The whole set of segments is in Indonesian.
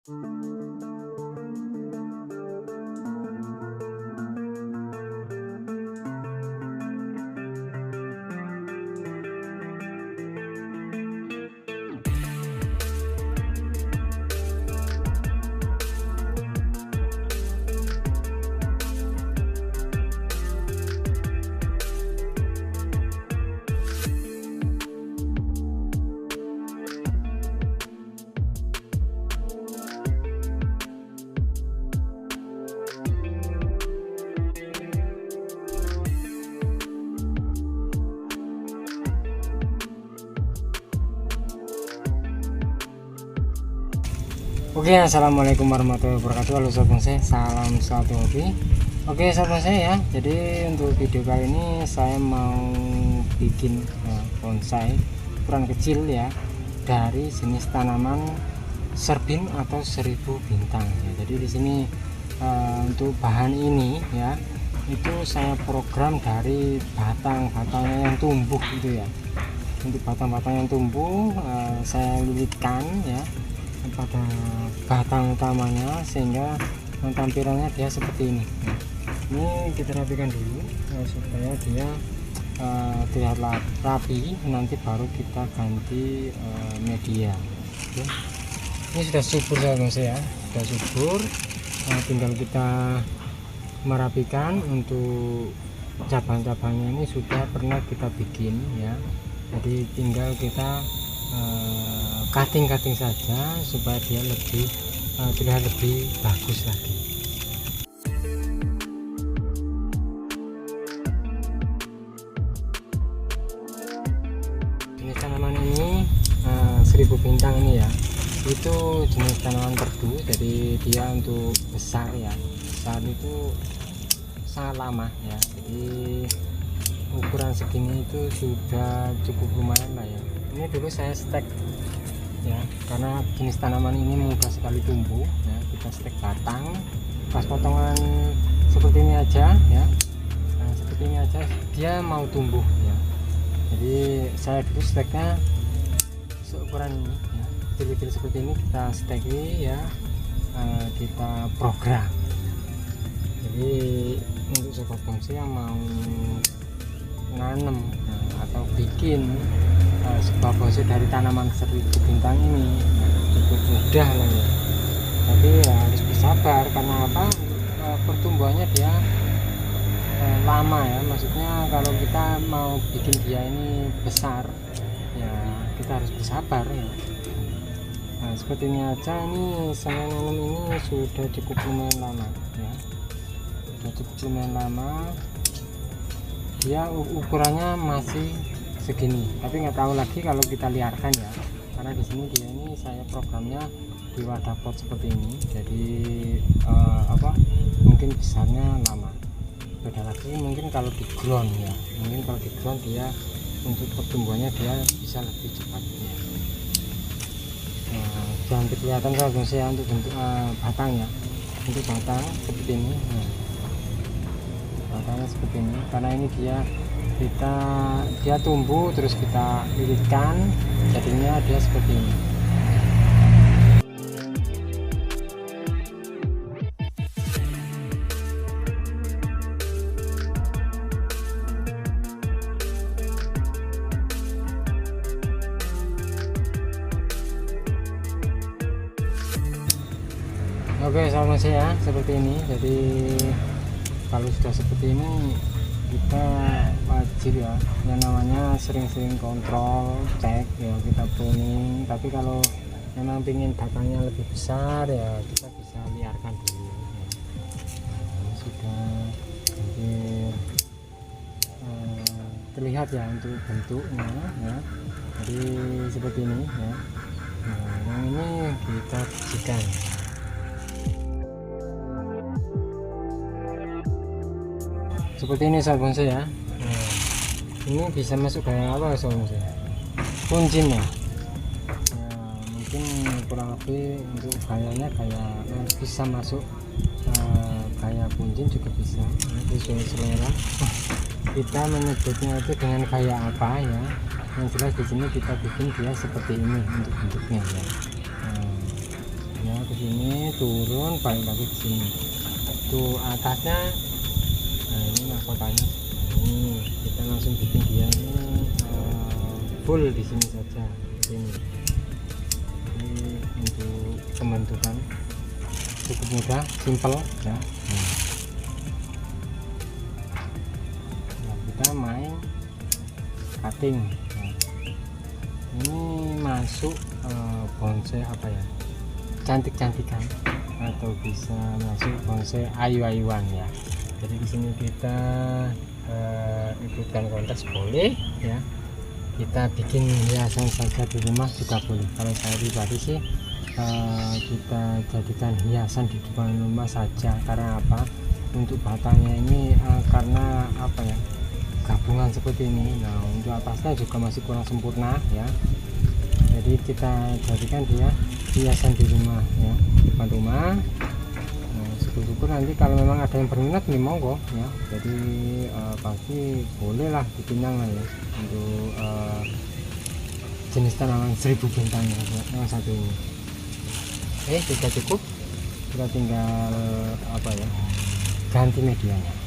Oke, assalamualaikum warahmatullahi wabarakatuh. Halo sobat bonsai, salam satu hobi. Oke sobat bonsai ya, jadi untuk video kali ini saya mau bikin bonsai ukuran kecil ya, dari jenis tanaman serbin atau 1000 bintang ya. Jadi di sini untuk bahan ini ya, itu saya program dari batang-batangnya yang tumbuh gitu ya. Untuk batang-batang yang tumbuh saya lilitkan ya pada batang utamanya, sehingga tampilannya dia seperti ini. Ini kita rapikan dulu supaya dia terlihat rapi, nanti baru kita ganti media. Oke. Ini sudah subur ya, sudah subur. Tinggal kita merapikan. Untuk cabang-cabangnya ini sudah pernah kita bikin ya, jadi tinggal kita cutting saja supaya dia lebih terlihat lebih bagus lagi. Jenis tanaman ini 1000 bintang ini ya, itu jenis tanaman perdu. Jadi dia untuk besar ya, besar itu sangat lama ya. Jadi ukuran segini itu sudah cukup lumayan lah ya. Ini dulu saya stek ya, karena jenis tanaman ini mudah sekali tumbuh ya. Kita stek batang pas potongan seperti ini aja ya. Nah, seperti ini aja dia mau tumbuh ya. Jadi saya dulu steknya seukuran ini ya, kecil-kecil seperti ini kita steki ya, kita program. Jadi untuk sobat bonsai yang mau nanam atau bikin sebuah bonsai dari tanaman 1000 bintang ini cukup mudah lah ya, tapi ya harus bersabar. Karena apa? Pertumbuhannya dia lama ya, maksudnya kalau kita mau bikin dia ini besar ya kita harus bersabar ya. Nah seperti ini aja. Ini saya nanam ini sudah cukup lumayan lama ya, sudah cukup lumayan lama. Dia ukurannya masih segini, tapi nggak tahu lagi kalau kita liarkan ya, karena di sini dia ini saya programnya di wadah pot seperti ini. Jadi mungkin besarnya lama. Beda lagi mungkin kalau di ground ya, mungkin kalau di ground dia untuk pertumbuhannya dia bisa lebih cepat ya. Nah, jangan kelihatan kalau saya untuk bentuk batangnya, untuk batang seperti ini. Nah, batangnya seperti ini, karena ini dia tumbuh terus kita lilitkan, jadinya dia seperti ini. Oke sama saya seperti ini. Jadi kalau sudah seperti ini kita wajib ya, yang namanya sering-sering kontrol, cek ya, kita pruning. Tapi kalau memang ingin batangnya lebih besar ya kita bisa liarkan dulu ya. Nah, sudah hampir terlihat ya untuk bentuknya ya, jadi seperti ini ya. Nah yang ini kita bersihkan. Seperti ini sobat bonsai ya. Nah, ini bisa masuk kayak apa sobat bonsai? Kuncin ya. Nah, mungkin kurang lebih untuk kayaknya kayak bisa masuk kayak kuncin juga bisa. Nanti sesuai selera. Kita menyebutnya itu dengan kayak apa ya? Yang jelas di sini kita bikin dia seperti ini untuk bentuknya ya. Nah, ya sini, turun balik lagi ke sini. Tuh atasnya, nah ini mahkotanya. Ini kita langsung bikin dia ini full di sini saja. Ini untuk pembentukan cukup mudah, simple ya. Nah, kita main cutting. Nah, ini masuk bonsai apa ya, cantik-cantikan, atau bisa masuk bonsai ayu-ayuan ya. Jadi di sini kita ikutkan kontes boleh ya, kita bikin hiasan saja di rumah juga boleh. Kalau saya pribadi sih kita jadikan hiasan di depan rumah saja. Karena apa? Untuk batangnya ini karena apa ya, gabungan seperti ini. Nah, untuk atasnya juga masih kurang sempurna ya, jadi kita jadikan dia hiasan di rumah ya, depan rumah. Nah, syukur-syukur nanti kalau memang ada yang berminat nih monggo ya, jadi pasti bolehlah dipinang lah ya untuk jenis tanaman 1000 bintang yang satu ini. Oke, sudah cukup, kita tinggal apa ya, ganti medianya.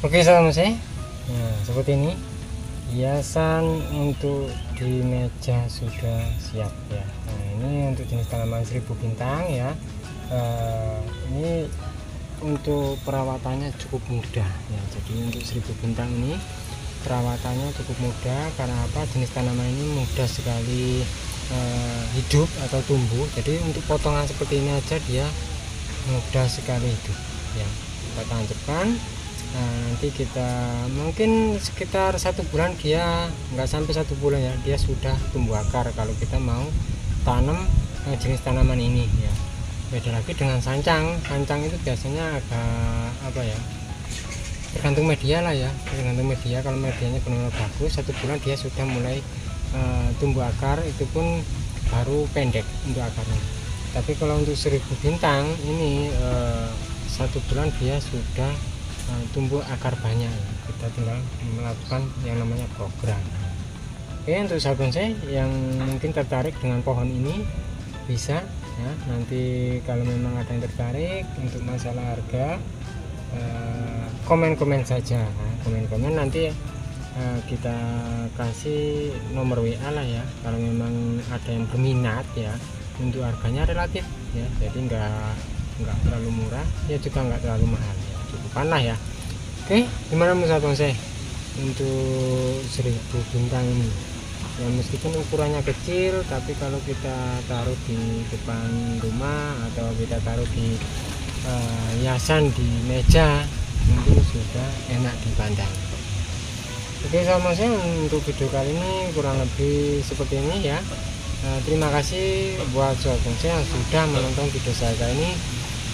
Oke sahabat saya, nah seperti ini hiasan untuk di meja sudah siap ya. Nah ini untuk jenis tanaman 1000 bintang ya. Ini untuk perawatannya cukup mudah ya. Jadi untuk 1000 bintang ini perawatannya cukup mudah. Karena apa? Jenis tanaman ini mudah sekali hidup atau tumbuh. Jadi untuk potongan seperti ini aja dia mudah sekali hidup ya. Kita tancapkan. Nah, nanti kita mungkin sekitar 1 bulan, dia nggak sampai 1 bulan ya, dia sudah tumbuh akar kalau kita mau tanam jenis tanaman ini ya. Beda lagi dengan sancang. Sancang itu biasanya agak apa ya, tergantung media lah ya, tergantung media. Kalau medianya benar-benar bagus, 1 bulan dia sudah mulai tumbuh akar, itu pun baru pendek untuk akarnya. Tapi kalau untuk 1000 bintang ini 1 bulan dia sudah tumbuh akar banyak. Kita tinggal melakukan yang namanya program. Oke, untuk sahabat bonsai yang mungkin tertarik dengan pohon ini bisa ya, nanti kalau memang ada yang tertarik untuk masalah harga, komen-komen saja. Komen-komen nanti kita kasih nomor WA lah ya, kalau memang ada yang berminat ya. Untuk harganya relatif ya, jadi nggak terlalu murah ya, juga nggak terlalu mahal ya, cukupan lah ya. Oke, gimana sahabat bonsai untuk 1000 bintang ini ya, meskipun ukurannya kecil, tapi kalau kita taruh di depan rumah atau kita taruh di hiasan di meja, mungkin sudah enak dipandang. Oke sahabat bonsai, untuk video kali ini kurang lebih seperti ini ya. Terima kasih buat sobat bonsai yang sudah menonton video saya kali ini.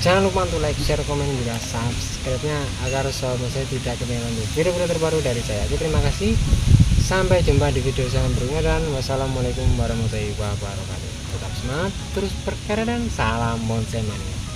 Jangan lupa untuk like, share, komen, juga subscribe-nya agar sobat bonsai tidak ketinggalan video-video terbaru dari saya. Oke, terima kasih. Sampai jumpa di video saya berikutnya dan wassalamualaikum warahmatullahi wabarakatuh. Tetap semangat, terus berkarya dan salam bonsai mania.